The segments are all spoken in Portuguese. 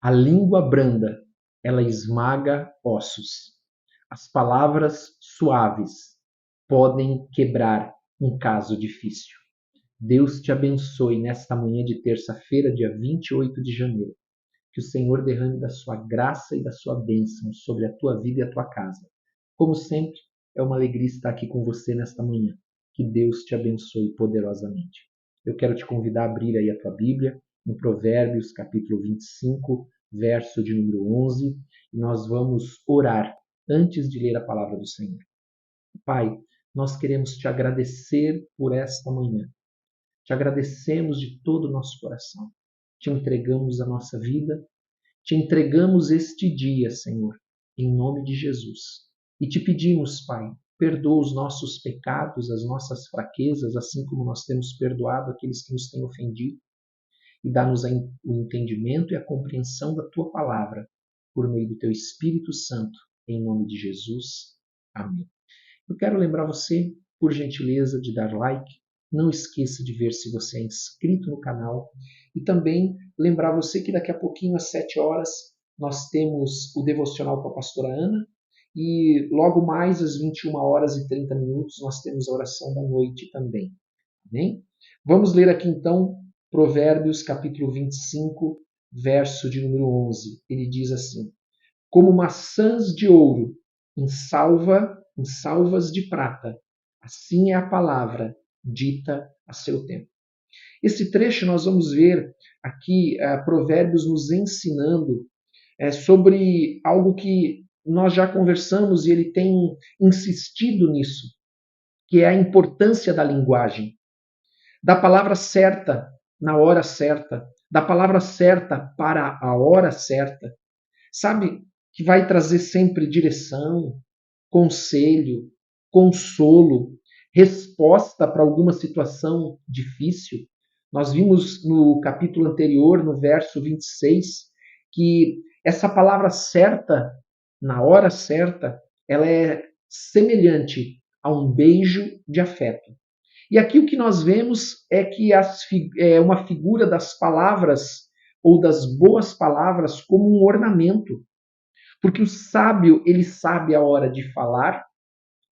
A língua branda, ela esmaga ossos. As palavras suaves podem quebrar um caso difícil. Deus te abençoe nesta manhã de terça-feira, dia 28 de janeiro. Que o Senhor derrame da sua graça e da sua bênção sobre a tua vida e a tua casa. Como sempre, é uma alegria estar aqui com você nesta manhã. Que Deus te abençoe poderosamente. Eu quero te convidar a abrir aí a tua Bíblia, em Provérbios, capítulo 25, verso de número 11, e nós vamos orar antes de ler a palavra do Senhor. Pai, nós queremos te agradecer por esta manhã. Te agradecemos de todo o nosso coração. Te entregamos a nossa vida, te entregamos este dia, Senhor, em nome de Jesus. E te pedimos, Pai, perdoa os nossos pecados, as nossas fraquezas, assim como nós temos perdoado aqueles que nos têm ofendido. E dá-nos o entendimento e a compreensão da tua palavra, por meio do teu Espírito Santo, em nome de Jesus. Amém. Eu quero lembrar você, por gentileza, de dar like. Não esqueça de ver se você é inscrito no canal. E também lembrar você que daqui a pouquinho, às 7 horas, nós temos o devocional com a pastora Ana. E logo mais, às 21 horas e 30 minutos, nós temos a oração da noite também. Amém? Vamos ler aqui então Provérbios capítulo 25, verso de número 11. Ele diz assim: Como maçãs de ouro em salvas de prata, assim é a palavra dita a seu tempo. Esse trecho nós vamos ver aqui Provérbios nos ensinando sobre algo que nós já conversamos e ele tem insistido nisso, que é a importância da linguagem, da palavra certa na hora certa, da palavra certa para a hora certa. Sabe, que vai trazer sempre direção, conselho, consolo, resposta para alguma situação difícil. Nós vimos no capítulo anterior, no verso 26, que essa palavra certa, na hora certa, ela é semelhante a um beijo de afeto. E aqui o que nós vemos é que é uma figura das palavras ou das boas palavras como um ornamento. Porque o sábio, ele sabe a hora de falar,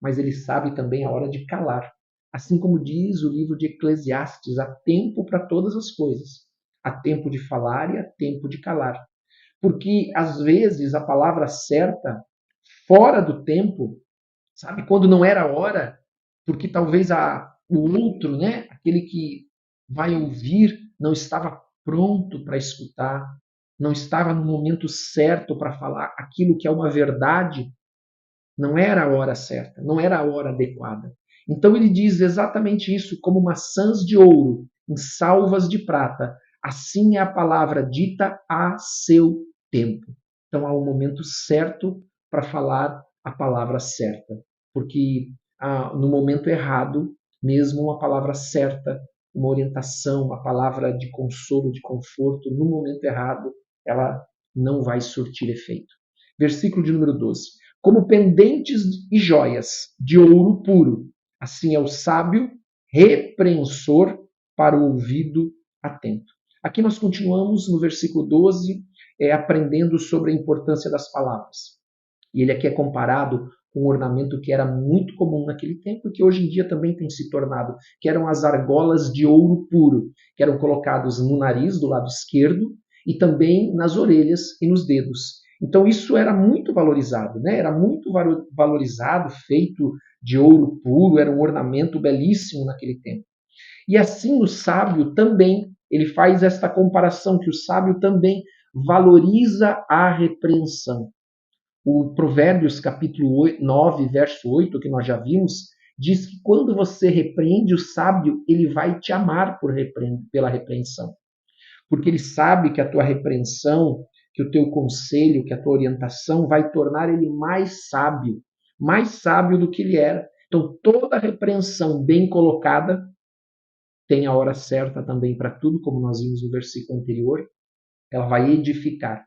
mas ele sabe também a hora de calar. Assim como diz o livro de Eclesiastes, há tempo para todas as coisas. Há tempo de falar e há tempo de calar. Porque, às vezes, a palavra certa, fora do tempo, sabe, quando não era a hora, porque talvez o outro, né, aquele que vai ouvir, não estava pronto para escutar, não estava no momento certo para falar aquilo que é uma verdade, não era a hora certa, não era a hora adequada. Então ele diz exatamente isso, como maçãs de ouro em salvas de prata, assim é a palavra dita a seu tempo. Então há um momento certo para falar a palavra certa, porque no momento errado, mesmo uma palavra certa, uma orientação, uma palavra de consolo, de conforto, no momento errado, ela não vai surtir efeito. Versículo de número 12. Como pendentes e joias de ouro puro, assim é o sábio repreensor para o ouvido atento. Aqui nós continuamos no versículo 12, aprendendo sobre a importância das palavras. E ele aqui é comparado com um ornamento que era muito comum naquele tempo e que hoje em dia também tem se tornado, que eram as argolas de ouro puro, que eram colocados no nariz do lado esquerdo e também nas orelhas e nos dedos. Então isso era muito valorizado, né? Era muito valorizado, feito de ouro puro, era um ornamento belíssimo naquele tempo. E assim o sábio também, ele faz esta comparação, que o sábio também valoriza a repreensão. O Provérbios capítulo 9, verso 8, que nós já vimos, diz que quando você repreende o sábio, ele vai te amar pela repreensão. Porque ele sabe que a tua repreensão, que o teu conselho, que a tua orientação vai tornar ele mais sábio do que ele era. Então, toda repreensão bem colocada tem a hora certa também para tudo, como nós vimos no versículo anterior. Ela vai edificar.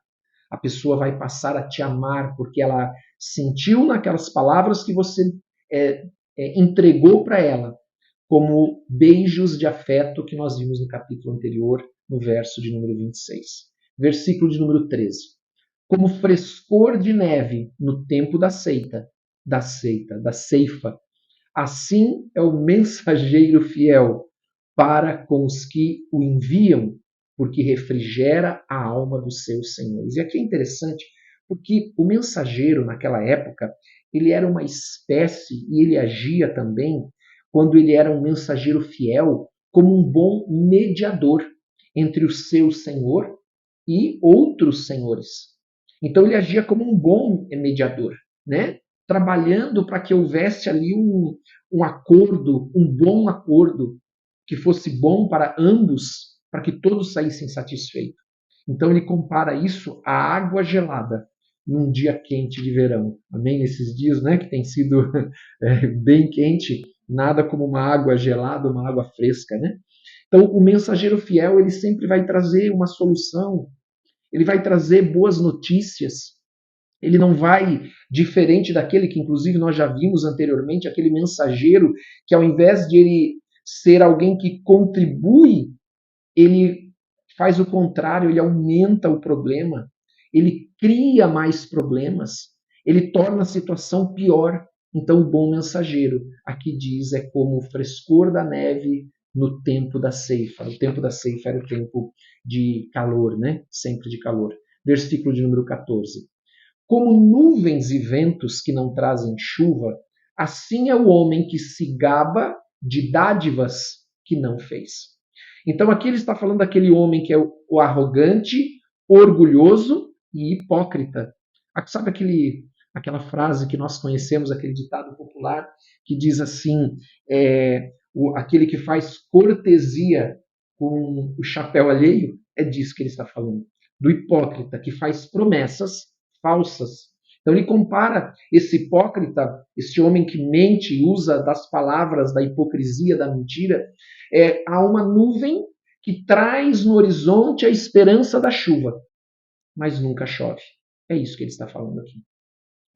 A pessoa vai passar a te amar porque ela sentiu naquelas palavras que você entregou para ela, como beijos de afeto que nós vimos no capítulo anterior, no verso de número 26. Versículo de número 13. Como frescor de neve no tempo da ceifa, assim é o mensageiro fiel para com os que o enviam, porque refrigera a alma dos seus senhores. E aqui é interessante, porque o mensageiro naquela época, ele era uma espécie e ele agia também, quando ele era um mensageiro fiel, como um bom mediador entre o seu senhor e outros senhores. Então ele agia como um bom mediador, né? Trabalhando para que houvesse ali um acordo, um bom acordo, que fosse bom para ambos, para que todos saíssem satisfeitos. Então ele compara isso à água gelada num dia quente de verão. Amém? Nesses dias, né, que tem sido bem quente, nada como uma água gelada, uma água fresca, né? Então o mensageiro fiel, ele sempre vai trazer uma solução, ele vai trazer boas notícias. Ele não vai, diferente daquele que inclusive nós já vimos anteriormente, aquele mensageiro que ao invés de ele ser alguém que contribui, ele faz o contrário, ele aumenta o problema, ele cria mais problemas, ele torna a situação pior. Então, o bom mensageiro, aqui diz, é como o frescor da neve no tempo da ceifa. O tempo da ceifa era o tempo de calor, né? Sempre de calor. Versículo de número 14. Como nuvens e ventos que não trazem chuva, assim é o homem que se gaba de dádivas que não fez. Então aqui ele está falando daquele homem que é o arrogante, orgulhoso e hipócrita. Sabe aquela frase que nós conhecemos, aquele ditado popular que diz assim, aquele que faz cortesia com o chapéu alheio? É disso que ele está falando. Do hipócrita que faz promessas falsas. Então ele compara esse hipócrita, esse homem que mente e usa das palavras da hipocrisia, da mentira, a uma nuvem que traz no horizonte a esperança da chuva, mas nunca chove. É isso que ele está falando aqui.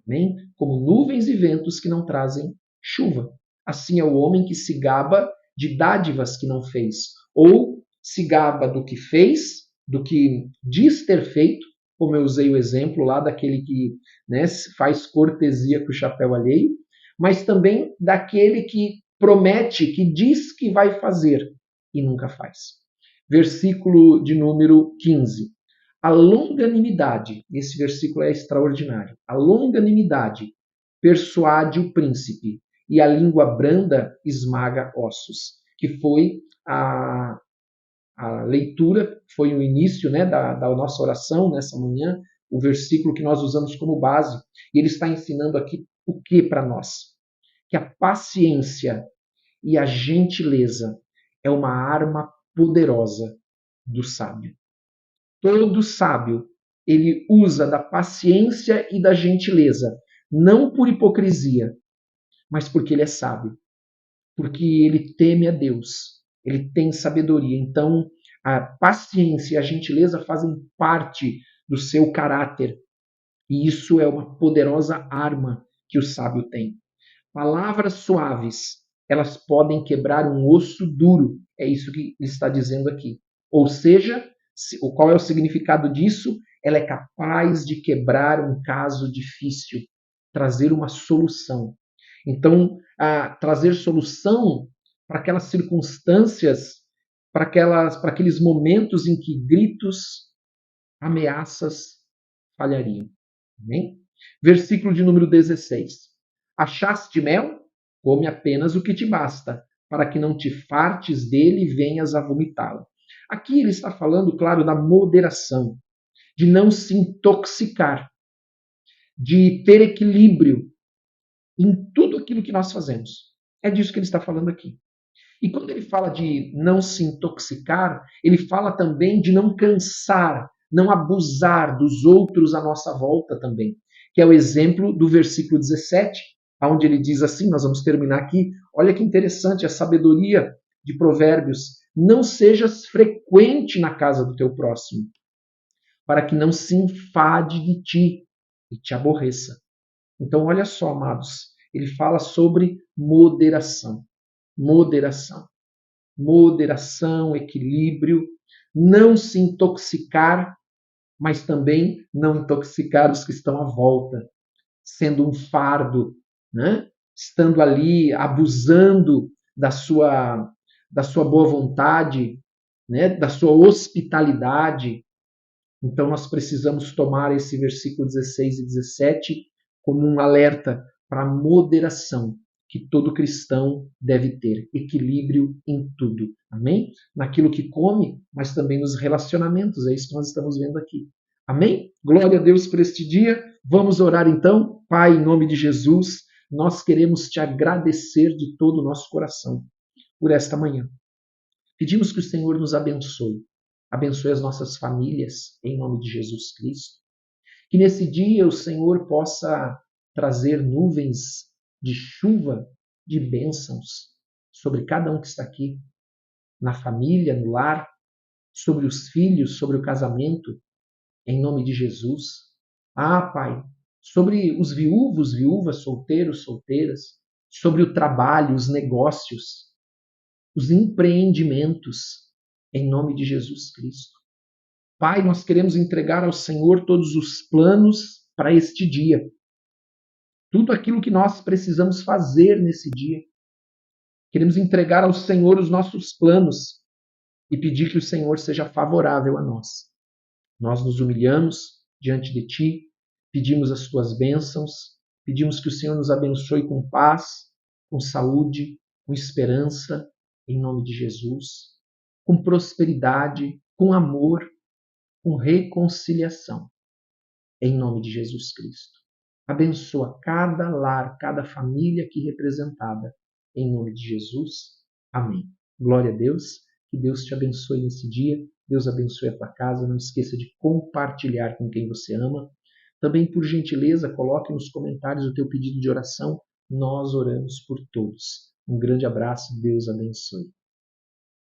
Amém? Como nuvens e ventos que não trazem chuva. Assim é o homem que se gaba de dádivas que não fez, ou se gaba do que fez, do que diz ter feito, como eu usei o exemplo lá daquele que, né, faz cortesia com o chapéu alheio, mas também daquele que promete, que diz que vai fazer e nunca faz. Versículo de número 15. A longanimidade, esse versículo é extraordinário. A longanimidade persuade o príncipe e a língua branda esmaga ossos, que foi a leitura, foi o início, né, da nossa oração nessa manhã, o versículo que nós usamos como base. E ele está ensinando aqui o que para nós? Que a paciência e a gentileza é uma arma poderosa do sábio. Todo sábio, ele usa da paciência e da gentileza, não por hipocrisia, mas porque ele é sábio, porque ele teme a Deus, ele tem sabedoria. Então, a paciência e a gentileza fazem parte do seu caráter, e isso é uma poderosa arma que o sábio tem. Palavras suaves, elas podem quebrar um osso duro, é isso que ele está dizendo aqui. Ou seja, qual é o significado disso? Ela é capaz de quebrar um caso difícil, trazer uma solução. Então, trazer solução para aquelas circunstâncias, para aqueles momentos em que gritos, ameaças falhariam. Amém? Versículo de número 16. Achaste mel? Come apenas o que te basta, para que não te fartes dele e venhas a vomitá-lo. Aqui ele está falando, claro, da moderação, de não se intoxicar, de ter equilíbrio em tudo aquilo que nós fazemos. É disso que ele está falando aqui. E quando ele fala de não se intoxicar, ele fala também de não cansar, não abusar dos outros à nossa volta também, que é o exemplo do versículo 17, onde ele diz assim, nós vamos terminar aqui, olha que interessante a sabedoria de Provérbios, não sejas frequente na casa do teu próximo, para que não se enfade de ti e te aborreça. Então, olha só, amados, ele fala sobre moderação. Moderação. Moderação, equilíbrio, não se intoxicar mas também não intoxicar os que estão à volta, sendo um fardo, né? Estando ali abusando da sua boa vontade, né? Da sua hospitalidade. Então nós precisamos tomar esse versículo 16 e 17 como um alerta para a moderação que todo cristão deve ter, equilíbrio em tudo. Amém? Naquilo que come, mas também nos relacionamentos, é isso que nós estamos vendo aqui. Amém? Glória a Deus por este dia. Vamos orar então. Pai, em nome de Jesus, nós queremos te agradecer de todo o nosso coração por esta manhã. Pedimos que o Senhor nos abençoe. Abençoe as nossas famílias, em nome de Jesus Cristo. Que nesse dia o Senhor possa trazer nuvens de chuva, de bênçãos sobre cada um que está aqui, na família, no lar, sobre os filhos, sobre o casamento, em nome de Jesus. Ah, Pai, sobre os viúvos, viúvas, solteiros, solteiras, sobre o trabalho, os negócios, os empreendimentos, em nome de Jesus Cristo. Pai, nós queremos entregar ao Senhor todos os planos para este dia. Tudo aquilo que nós precisamos fazer nesse dia. Queremos entregar ao Senhor os nossos planos e pedir que o Senhor seja favorável a nós. Nós nos humilhamos diante de Ti, pedimos as Tuas bênçãos, pedimos que o Senhor nos abençoe com paz, com saúde, com esperança, em nome de Jesus, com prosperidade, com amor, com reconciliação, em nome de Jesus Cristo. Abençoa cada lar, cada família aqui representada, em nome de Jesus. Amém. Glória a Deus. Que Deus te abençoe nesse dia. Deus abençoe a tua casa. Não esqueça de compartilhar com quem você ama. Também, por gentileza, coloque nos comentários o teu pedido de oração. Nós oramos por todos. Um grande abraço. Deus abençoe.